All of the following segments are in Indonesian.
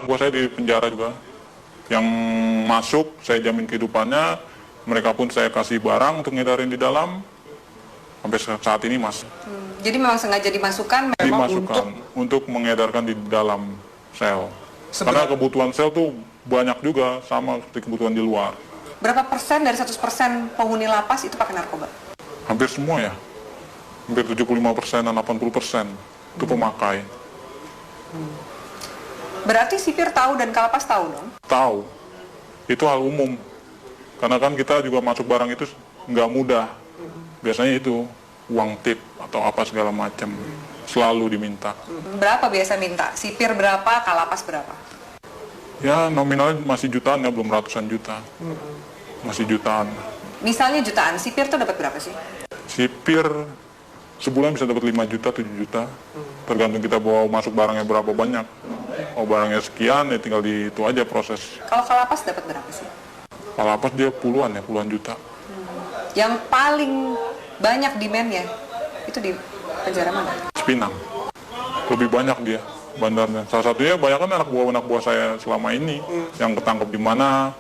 Buat saya di penjara juga. Yang masuk, saya jamin kehidupannya. Mereka pun saya kasih barang untuk ngedarin di dalam. Sampai saat ini masih. Jadi memang sengaja dimasukkan memang Dimasukkan untuk mengedarkan di dalam sel. Karena kebutuhan sel tuh banyak juga, sama seperti kebutuhan di luar. Berapa persen dari 100% penghuni lapas itu pakai narkoba? Hampir semua ya. Hampir 75% dan 80% itu pemakai. Berarti sipir tahu dan kalapas tahu dong? Tahu. Itu hal umum. Karena kan kita juga masuk barang itu nggak mudah. Biasanya itu uang tip atau apa segala macam. Selalu diminta. Berapa biasa minta? Sipir berapa, kalapas berapa? Ya nominalnya masih jutaan ya, belum ratusan juta. Masih jutaan. Misalnya jutaan, sipir tuh dapat berapa sih? Sipir sebulan bisa dapat 5 juta, 7 juta. Tergantung kita bawa masuk barangnya berapa banyak. Oh barangnya sekian, ya tinggal di itu aja proses. Kalau kalapas dapat berapa sih? Kalapas dia puluhan juta. Yang paling banyak demand-nya itu di penjara mana? Cipinang. Lebih banyak dia bandarnya. Salah satunya banyak kan anak buah saya selama ini yang ketangkep di mana,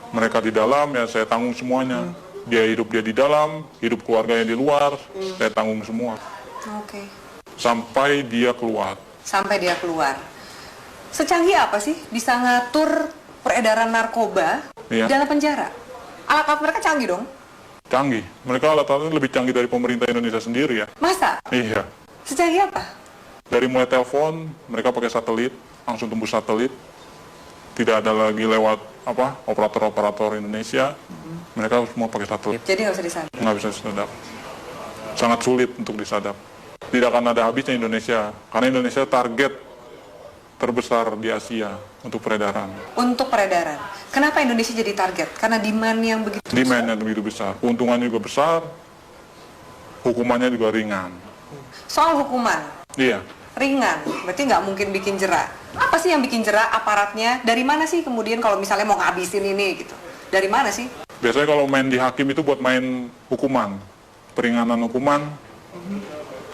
mereka di dalam ya saya tanggung semuanya. Dia di dalam, hidup keluarganya di luar, saya tanggung semua. Oke. Sampai dia keluar. Sampai dia keluar. Secanggih apa sih bisa ngatur peredaran narkoba Iya. di dalam penjara? Alat-alat mereka canggih dong? Canggih. Mereka alat-alatnya lebih canggih dari pemerintah Indonesia sendiri ya. Masa? Iya. Secanggih apa? Dari mulai telepon, mereka pakai satelit, langsung tembus satelit. Tidak ada lagi lewat operator-operator Indonesia. Mereka semua pakai satelit. Jadi nggak bisa disadap. Nggak bisa disadap. Sangat sulit untuk disadap. Tidak akan ada habisnya Indonesia. Karena Indonesia target terbesar di Asia untuk peredaran. Untuk peredaran. Kenapa Indonesia jadi target? Karena demand yang begitu besar. Demand yang begitu besar. Keuntungannya juga besar. Hukumannya juga ringan. Soal hukuman. Iya. Ringan, berarti nggak mungkin bikin jera. Apa sih yang bikin jera? Aparatnya? Dari mana sih kemudian kalau misalnya mau ngabisin ini gitu? Dari mana sih? Biasanya kalau main di hakim itu buat main hukuman. Peringanan hukuman,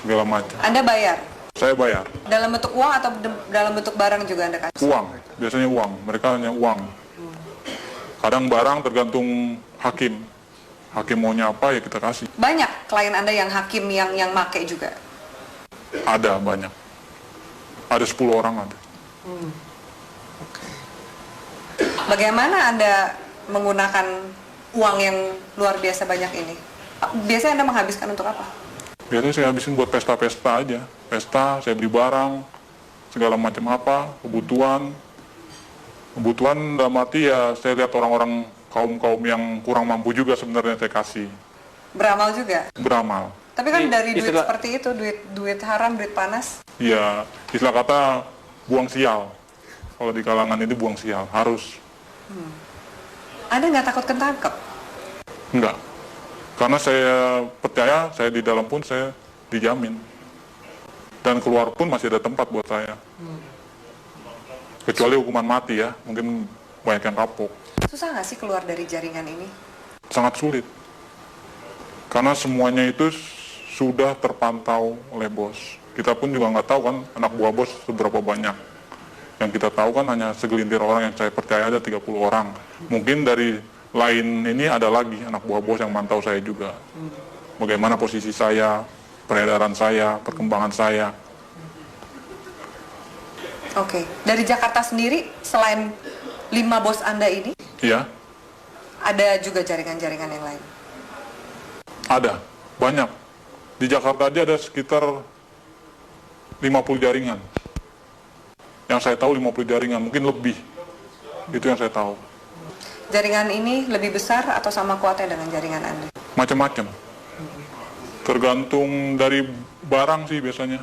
segala macam. Anda bayar? Saya bayar. Dalam bentuk uang atau dalam bentuk barang juga Anda kasih? Uang, biasanya uang. Mereka hanya uang. Kadang barang tergantung hakim. Hakim maunya apa ya kita kasih. Banyak klien Anda yang hakim yang make juga? Ada banyak. Ada 10 orang ada. Bagaimana Anda menggunakan uang yang luar biasa banyak ini? Biasanya Anda menghabiskan untuk apa? Biasanya saya habisin buat pesta-pesta aja. Pesta, saya beli barang, segala macam apa, kebutuhan. Kebutuhan dalam arti ya saya lihat orang-orang kaum-kaum yang kurang mampu juga sebenarnya saya kasih. Beramal juga? Beramal. Tapi kan dari duit seperti itu, duit haram, duit panas. Ya, istilah kata buang sial. Kalau di kalangan ini buang sial, harus. Anda nggak takut ketangkep? Enggak. Karena saya percaya, saya di dalam pun saya dijamin. Dan keluar pun masih ada tempat buat saya. Kecuali hukuman mati ya, mungkin banyak yang kapok. Susah nggak sih keluar dari jaringan ini? Sangat sulit. Karena semuanya itu sudah terpantau oleh bos. Kita pun juga nggak tahu kan anak buah bos seberapa banyak. Yang kita tahu kan hanya segelintir orang yang saya percaya ada 30 orang. Mungkin dari lain ini ada lagi anak buah bos yang mantau saya juga. Bagaimana posisi saya, peredaran saya, perkembangan saya. Oke. Dari Jakarta sendiri, selain 5 bos Anda ini, Iya, ada juga jaringan-jaringan yang lain? ada. Banyak. Di Jakarta aja ada sekitar 50 jaringan. Yang saya tahu 50 jaringan, mungkin lebih. Itu yang saya tahu. Jaringan ini lebih besar atau sama kuatnya dengan jaringan Anda? Macam-macam. Tergantung dari barang sih biasanya.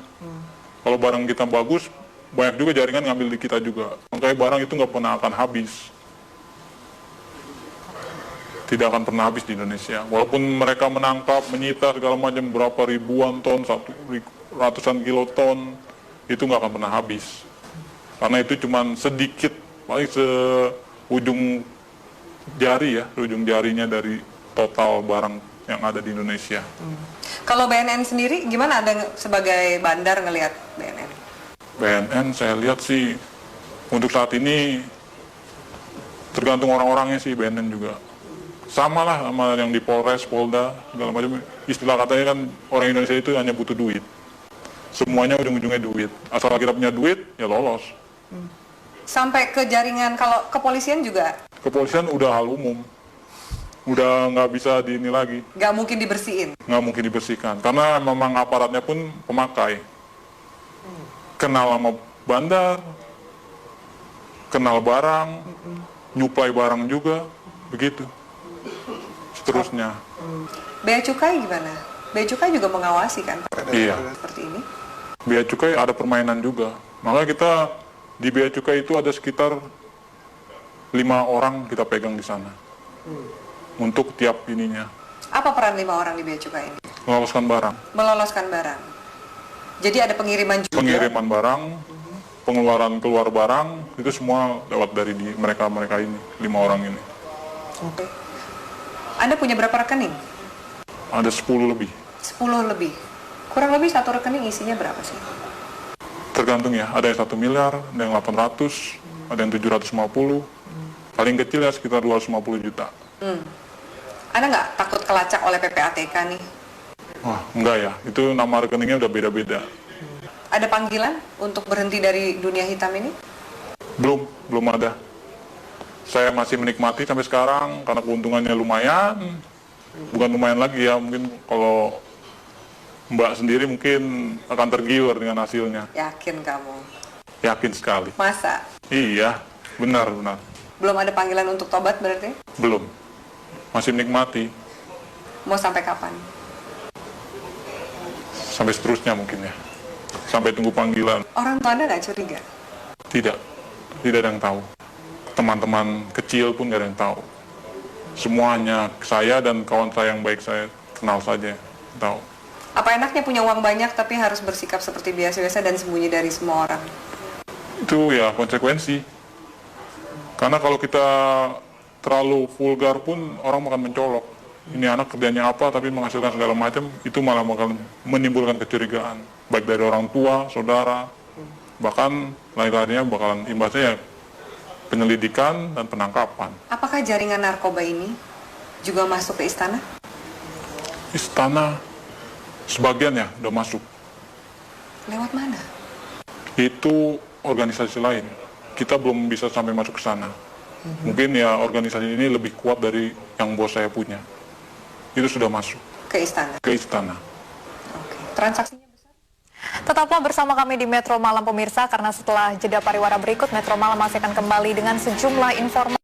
Kalau barang kita bagus, banyak juga jaringan ngambil di kita juga. Makanya barang itu nggak pernah akan habis. Tidak akan pernah habis di Indonesia. Walaupun mereka menangkap, menyita segala macam berapa ribuan ton, ratusan kiloton, itu nggak akan pernah habis. Karena itu cuma sedikit, paling seujung jari ya, ujung jarinya dari total barang yang ada di Indonesia. Kalau BNN sendiri, gimana Anda sebagai bandar ngelihat BNN? BNN saya lihat sih Untuk saat ini tergantung orang-orangnya sih, BNN juga. Sama lah sama yang di Polres, Polda, segala macam. Istilah katanya kan orang Indonesia itu hanya butuh duit. Semuanya ujung-ujungnya duit. Asal kita punya duit, ya lolos. Sampai ke jaringan, kalau kepolisian juga Kepolisian udah hal umum. Udah nggak bisa ini lagi. nggak mungkin dibersihin. Nggak mungkin dibersihkan. Karena memang aparatnya pun pemakai. Kenal sama bandar, kenal barang, nyuplai barang juga, begitu. Seterusnya. Bea Cukai gimana? Bea Cukai juga mengawasi kan Iya. seperti ini. Bea Cukai ada permainan juga. Maka kita di Bea Cukai itu ada sekitar 5 orang kita pegang di sana. Untuk tiap ininya. Apa peran 5 orang di Bea Cukai ini? Meloloskan barang. Meloloskan barang. Jadi ada pengiriman juga. Pengiriman barang, pengeluaran keluar barang, itu semua lewat dari mereka ini, 5 orang ini. Oke. Anda punya berapa rekening? Ada 10 lebih. 10 lebih. Kurang lebih satu rekening isinya berapa sih? Tergantung ya, ada yang 1 miliar, ada yang 800, ada yang 750. Paling kecil ya sekitar 250 juta. Anda nggak takut kelacak oleh PPATK nih? Wah, enggak ya, itu nama rekeningnya udah beda-beda. Ada panggilan untuk berhenti dari dunia hitam ini? Belum ada. Saya masih menikmati sampai sekarang karena keuntungannya lumayan. Bukan lumayan lagi ya, mungkin kalau Mbak sendiri mungkin akan tergiur dengan hasilnya. Yakin kamu? Yakin sekali. Masa? Iya, benar. Belum ada panggilan untuk tobat berarti? Belum. Masih menikmati. Mau sampai kapan? Sampai seterusnya mungkin ya. Sampai tunggu panggilan. Orang tua Anda nggak curiga? Tidak ada yang tahu. Teman-teman kecil pun nggak ada yang tahu. Semuanya saya dan kawan saya yang baik saya kenal saja tahu. Apa enaknya punya uang banyak tapi harus bersikap seperti biasa-biasa dan sembunyi dari semua orang? Itu ya konsekuensi. Karena kalau kita terlalu vulgar pun orang akan mencolok. Ini anak kerjanya apa tapi menghasilkan segala macam, itu malah bakal menimbulkan kecurigaan. Baik dari orang tua, saudara, bahkan lain-lainnya bakalan imbasnya ya penyelidikan dan penangkapan. Apakah jaringan narkoba ini juga masuk ke istana? Istana sebagian ya udah masuk. Lewat mana? Itu organisasi lain. Kita belum bisa sampai masuk ke sana. Mungkin ya organisasi ini lebih kuat dari yang bos saya punya. Itu sudah masuk Ke istana? ke istana. Oke. Transaksinya besar? Tetaplah bersama kami di Metro Malam pemirsa, karena setelah jeda pariwara berikut, Metro Malam masih akan kembali dengan sejumlah informasi.